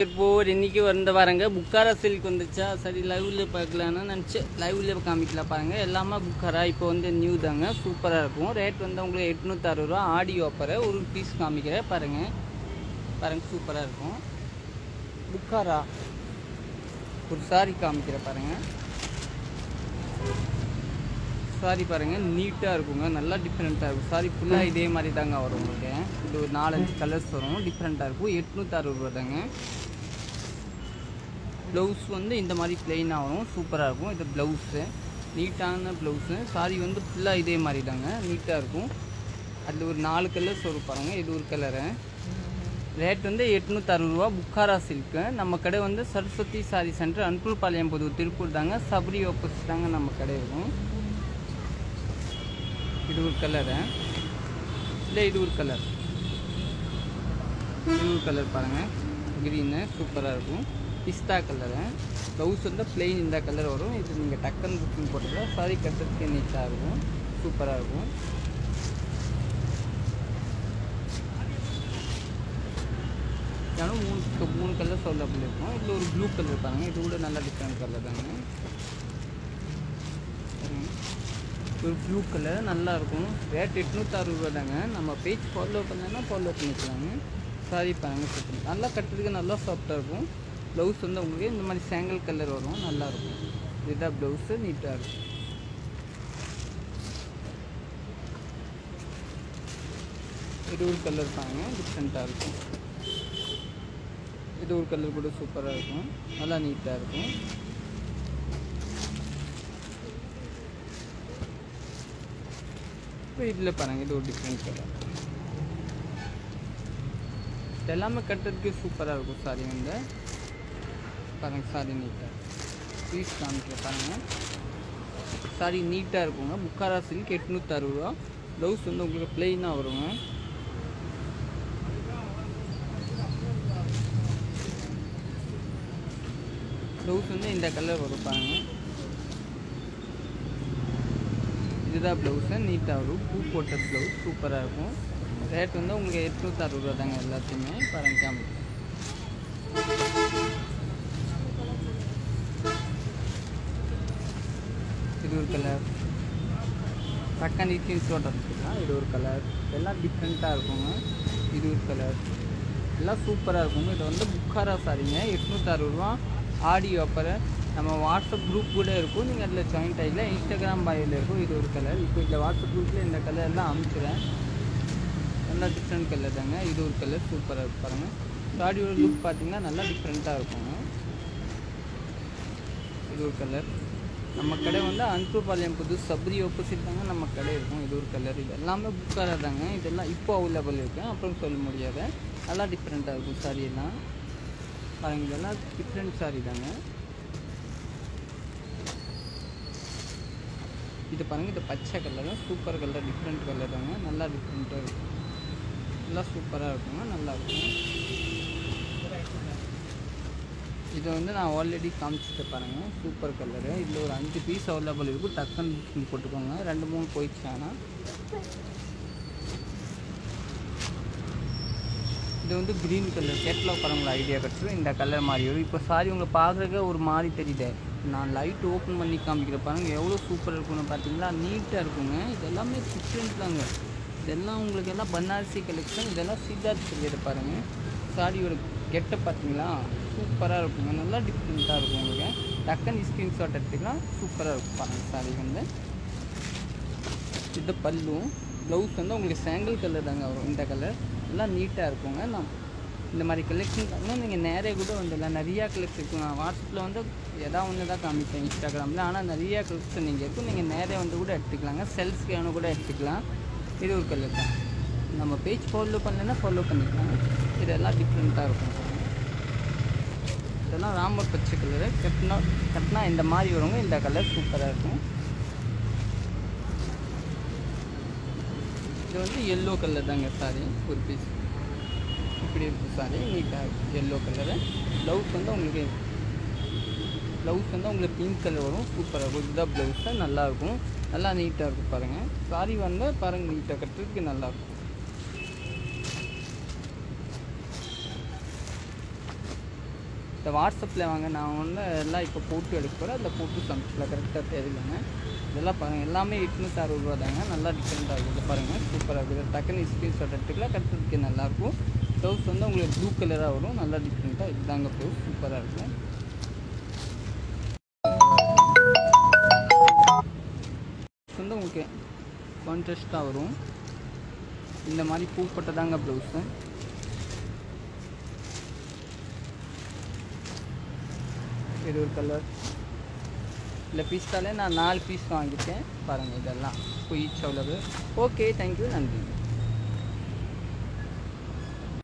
போர் இன்னைக்கு வந்து பாருங்க புக்காரா சில்க் வந்துச்சா சரி லைவ்ல பார்க்கலான்னு நினச்சி லைவ்ல காமிக்கலாம் பாருங்க எல்லாமே புக்காரா இப்போ வந்து நியூ தாங்க சூப்பராக இருக்கும் ரேட் வந்து உங்களுக்கு 860 ரூபா ஆடியோ ஆஃபரை ஒரு பீஸ் காமிக்கிறேன் பாருங்க சூப்பராக இருக்கும் புக்காரா ஒரு சாரி காமிக்கிறேன் பாருங்க சாரி பாருங்க நீட்டாக இருக்குங்க நல்லா டிஃப்ரெண்ட்டாக இருக்கும் சாரி ஃபுல்லாக இதே மாதிரி தாங்க வரும் உங்களுக்கு இது ஒரு 4-5 கலர்ஸ் வரும் டிஃப்ரெண்ட்டாக இருக்கும் 860 ரூபா தாங்க ப்ளவுஸ் வந்து இந்த மாதிரி ப்ளெயினாக வரும் சூப்பராக இருக்கும் இது ப்ளவுஸு நீட்டான ப்ளவுஸு சாரி வந்து ஃபுல்லாக இதே மாதிரி தாங்க நீட்டாக இருக்கும் அதில் ஒரு 4 கலர்ஸ் வரும் பாருங்கள் இது ஒரு கலரு ரேட் வந்து 860 ரூபா புக்காரா சில்க்கு நம்ம கடை வந்து சரஸ்வதி சாரி சென்டர் அன்புபாளையம் புது திருப்பூர் தாங்க சபரி ஆப்போசிட் தாங்க நம்ம கடை இருக்கும் இது ஒரு கலரு இல்லை இது ஒரு கலர் பாருங்கள் க்ரீனு சூப்பராக இருக்கும் பிஸ்தா கலரு ப்ளவுஸ் வந்து பிளெயின் இந்த கலர் வரும் இது நீங்கள் டக்குன்னு புக்கிங் போட்டுக்கல சாரி கட்டுறதுக்கு நீட்டாக இருக்கும் சூப்பராக இருக்கும் ஏன்னா மூணு கலர் அவைலபிள் இருக்கும் இதில் ஒரு ப்ளூ கலர் பாருங்கள் இது கூட நல்லா டிஃப்ரெண்ட் கலர் தாங்க ஒரு ப்ளூ கலர் நல்லாயிருக்கும் ரேட் 860 ரூபா தாங்க நம்ம பேஜ் ஃபாலோ பண்ணலன்னா ஃபாலோ பண்ணிக்கலாங்க சாரி பாருங்கள் நல்லா கட்டுறதுக்கு நல்லா சாஃப்டாக இருக்கும் ப்ளவுஸ் வந்து உங்களுக்கு இந்த மாதிரி சேங்கல் கலர் வரும் நல்லாயிருக்கும் இதுதான் ப்ளவுஸு நீட்டாக இருக்கும் இது ஒரு கலர் பாருங்க டிஃப்ரெண்ட்டாக இருக்கும் இது ஒரு கலர் கூட சூப்பராக இருக்கும் நல்லா நீட்டாக இருக்கும் இப்போ இதில் பாருங்கள் இது ஒரு டிஃப்ரெண்ட் கலர் எல்லாமே கட்டுறதுக்கு சூப்பராக இருக்கும் சாரி வந்து பாருங்கள் சாரி நீட்டாக பீஸ் காமிக்கிற பாருங்கள் சாரி நீட்டாக இருக்குங்க புக்காரா சில்க் 860 ரூபா ப்ளவுஸ் வந்து உங்களுக்கு ப்ளெயினாக வருங்க ப்ளவுஸ் வந்து இந்த கலர் வரும் பாருங்கள் இதுதான் ப்ளவுஸு நீட்டாக வரும் பூ போட்ட ப்ளவுஸ் சூப்பராக இருக்கும் ரேட் வந்து உங்களுக்கு 860 ரூபா தாங்க எல்லாத்தையுமே பாருங்க காமி இது ஒரு கலர் பக்கம் ஸ்க்ரீன்ஷாட் எடுத்துக்கலாம் இது ஒரு கலர் எல்லாம் டிஃப்ரெண்ட்டாக இருக்குங்க இது ஒரு கலர் எல்லாம் சூப்பராக இருக்குங்க இது வந்து புக்காரா சாரிங்க 860 ரூபா ஆடியோ ஆஃபரை நம்ம வாட்ஸ்அப் குரூப் கூட இருக்கும் நீங்கள் அதில் ஜாயின்ட் ஆகிக்கலாம் இன்ஸ்டாகிராம் பாயில் இருக்கும் இது ஒரு கலர் இப்போ இந்த வாட்ஸ்அப் குரூப்பில் இந்த கலர் எல்லாம் அனுப்பிச்சிடுறேன் நல்லா டிஃப்ரெண்ட் கலர் தாங்க இது ஒரு கலர் சூப்பராக இருக்கும் பாருங்கள் சாரியோட லுக் பார்த்தீங்கன்னா நல்லா டிஃப்ரெண்ட்டாக இருக்குங்க இது ஒரு கலர் நம்ம கடை வந்து அன்புபாளையம் புது சபரி ஆப்போசிட் தாங்க நம்ம கடை இருக்கும் இது ஒரு கலர் இது எல்லாமே புக்காரா தாங்க இதெல்லாம் இப்போ அவைலபிள் இருக்குது அப்புறம் சொல்ல முடியாது நல்லா டிஃப்ரெண்ட்டாக இருக்கும் சாரி எல்லாம் பாருங்கள் இதெல்லாம் டிஃப்ரெண்ட் சாரி தாங்க இது பாருங்கள் இது பச்சை colour super colour different colour தாங்க நல்லா டிஃப்ரெண்ட்டாக இருக்கும் நல்லா சூப்பராக இருக்குங்க நல்லாயிருக்கும் இது வந்து நான் ஆல்ரெடி காமிச்சிட்டு பாருங்கள் சூப்பர் கலரு இதில் ஒரு 5 பீஸ் அவைலபிள் இருக்கும் டக்குன்னு புக்கிங் போட்டுக்கோங்க 2-3 போயிடுச்சானா இது வந்து க்ரீன் கலர் கேட்லாக் பாருங்களா ஐடியா கிடச்சிடும் இந்த கலர் மாதிரி வரும் இப்போ சாரி உங்களை பார்க்குறதுக்கு ஒரு மாதிரி தெரியுது நான் லைட் ஓப்பன் பண்ணி காமிக்கிற பாருங்கள் எவ்வளோ சூப்பராக இருக்குன்னு பார்த்தீங்களா நீட்டாக இருக்குங்க இது எல்லாமே டிஃப்ரெண்ட் தாங்க இதெல்லாம் உங்களுக்கு எல்லாம் பனாரசி கலெக்ஷன் இதெல்லாம் சித்தார்த் சொல்லிட்டு பாருங்கள் சாரியோட கெட்ட பார்த்தீங்களா சூப்பராக இருக்குங்க நல்லா டிஃப்ரெண்ட்டாக இருக்கும் உங்களுக்கு டக்குன்னு ஸ்க்ரீன்ஷாட் எடுத்துக்கலாம் சூப்பராக இருக்கும் பாருங்கள் சாரி வந்து இது பல்லும் ப்ளவுஸ் வந்து உங்களுக்கு சேங்கல் கலர் தாங்க வரும் இந்த கலர் எல்லாம் நீட்டாக இருக்குங்க நான் இந்த மாதிரி கலெக்ஷன் இன்னும் நீங்கள் நேரே கூட வந்துடலாம் நிறையா கலெக்ஷன் இருக்கும் நான் வாட்ஸ்அப்பில் வந்து எதாவது ஒன்று தான் காமிப்பேன் இன்ஸ்டாகிராமில் ஆனால் நிறையா கலெக்ஷன் நீங்கள் இருக்கும் நீங்கள் நேரே வந்து கூட எடுத்துக்கலாங்க செல்ஃப் ஸ்கேனு கூட எடுத்துக்கலாம் இது ஒரு கலர் தான் நம்ம பேஜ் ஃபாலோ பண்ணலைன்னா ஃபாலோ பண்ணிக்கலாம் இதெல்லாம் டிஃப்ரெண்ட்டாக இருக்கும் இதெல்லாம் ராமர் பச்சை கலரு கட்டினா இந்த மாதிரி வருங்க இந்த கலர் சூப்பராக இருக்கும் இது வந்து எல்லோ கலர் தாங்க சாரி ஒரு பீஸ் இப்படி இருக்கும் சாரி நீட்டாக இருக்கும் எல்லோ கலரு ப்ளவுஸ் வந்து உங்களுக்கு பிங்க் கலர் வரும் சூப்பராக இருக்கும் இதுதான் ப்ளவுஸு நல்லாயிருக்கும் நல்லா நீட்டாக இருக்கும் பாருங்கள் சாரி வந்து பாருங்கள் நீட்டாக கட்டுறதுக்கு நல்லாயிருக்கும் இந்த வாட்ஸ்அப்பில் வாங்க, நான் வந்து எல்லாம் இப்போ போட்டு எடுக்க போகிறேன். அதில் போட்டு சமைச்சில் கரெக்டாக தெரியலங்க. இதெல்லாம் பாருங்கள், எல்லாமே 860 ரூபா தாங்க. நல்லா டிஃப்ரெண்ட்டாக இருக்குது பாருங்கள், சூப்பராக இருக்குது. டக்குன்னு ஸ்க்ரீன்ஷாட் எடுத்துக்கலாம், கட்டுறதுக்கு நல்லாயிருக்கும். ப்ளவுஸ் வந்து உங்களுக்கு ப்ளூ கலராக வரும், நல்லா டிஃப்ரெண்ட்டாக. இதுதாங்க ப்ளவுஸ், சூப்பராக இருக்கும். வந்து உங்களுக்கு கான்ட்ராஸ்ட்டாக வரும். இந்த மாதிரி பூப்பட்டதாங்க ப்ளவுஸு. இது ஒரு கலர். இல்லை பீஸ்டாலே நான் 4 பீஸ் வாங்கிட்டேன் பாருங்கள். இதெல்லாம் ஈச் அவ்வளவு. ஓகே, தேங்க்யூ, நன்றி.